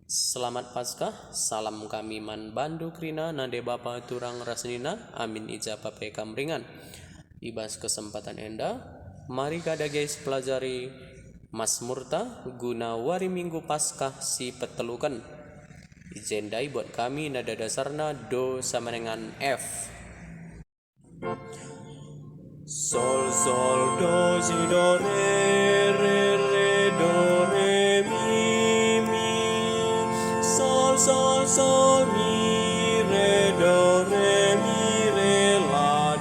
Selamat Paskah, salam kami man bandu krina nade bapa turang rasnina, amin ija pape kamringan. Ibas kesempatan enda, mari kada guys pelajari Mazmurta guna wari minggu Paskah si petelukan. Ijendai buat kami nada dasarna do sama dengan F. Sol sol do si do re do re mi sol sol mi re mi la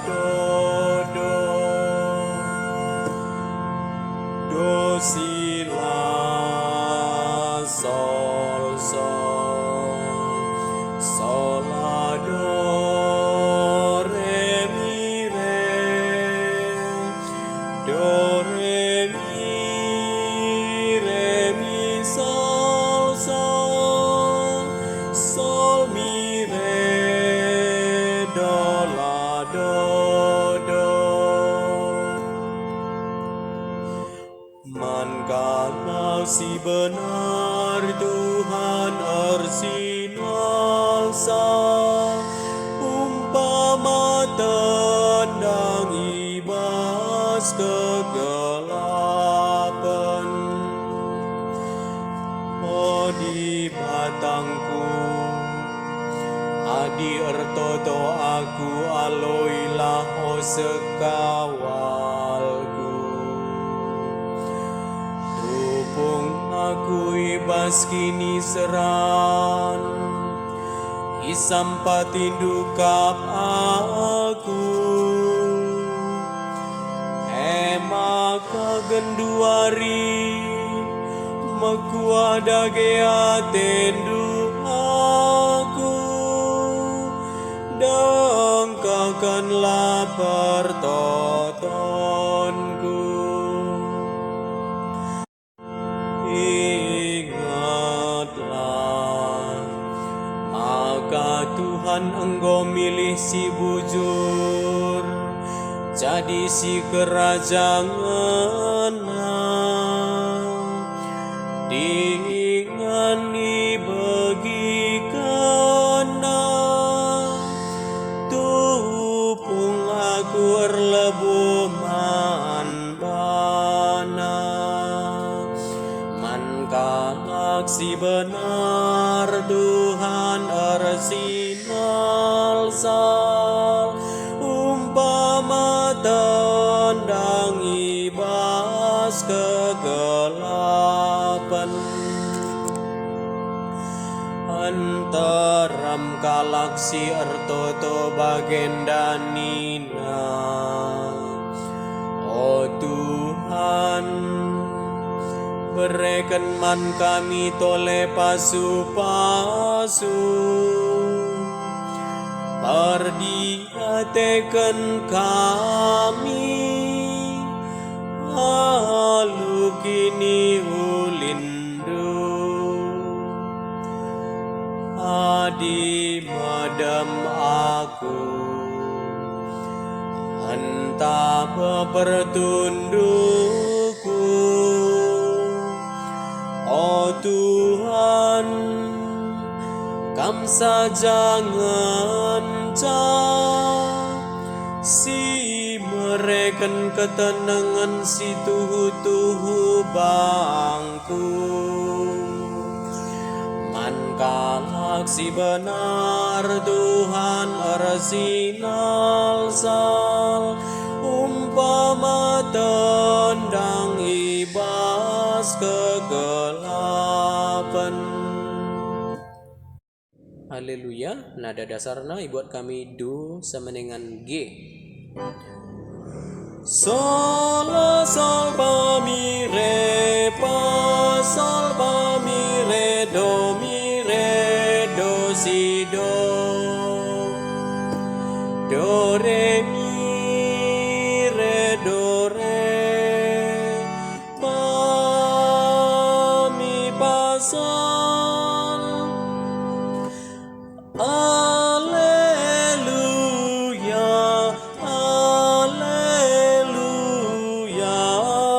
do si la sol la do sol mi re do la do. Manakala si benar Tuhan arsinalsa, umpama tendang ibas kegelapan. Di batangku, adi ertoto aku aloilah o sekawalku. Tupung aku ibas kini seran, isampati dukap aku. Ema kagenduari makuada gea tendu aku, dangkakanlah pertotonku. Ingatlah, maka Tuhan engkau milih si bujur, jadi si kerajaan diingani begikana. Tupung aku erlebu manbana, mankalak si benar Tuhan arsinalsal, umpama tendang ibas kegelapan. Antaram kalak si ertoto bagendanina, o Tuhan, berikan man kami tole pasu-pasu, perdiatekan kami, halu kini ulindu. Adi madam aku, entah bertundukku. Oh Tuhan, kam saja ngencang si mereken ketenangan si tuhu-tuhu bangku. Mankalak si benar Tuhan arsinalsal, umpama tendang ibas kegelapan. Haleluya. Nada dasarna buat kami do sama dengan G. Sol sol fa mi re pa sol fa mi re do si do re mi re do re pa mi pa sol. Alleluia, alleluia,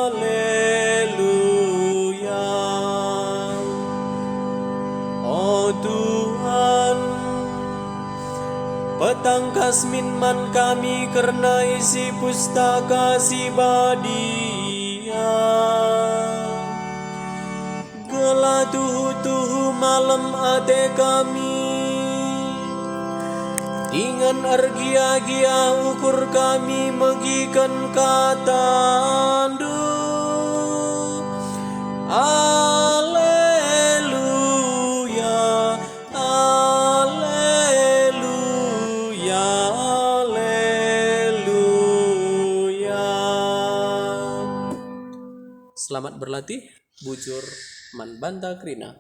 alleluia. Tuhan. Petangkas minman kami karena isi pustaka si badia. Gela tuhu malam ate kami, dengan argia-gia ukur kami megikan katandu. Alleluia, alleluia, alleluia. Selamat berlatih, bujur Manbanta Krina.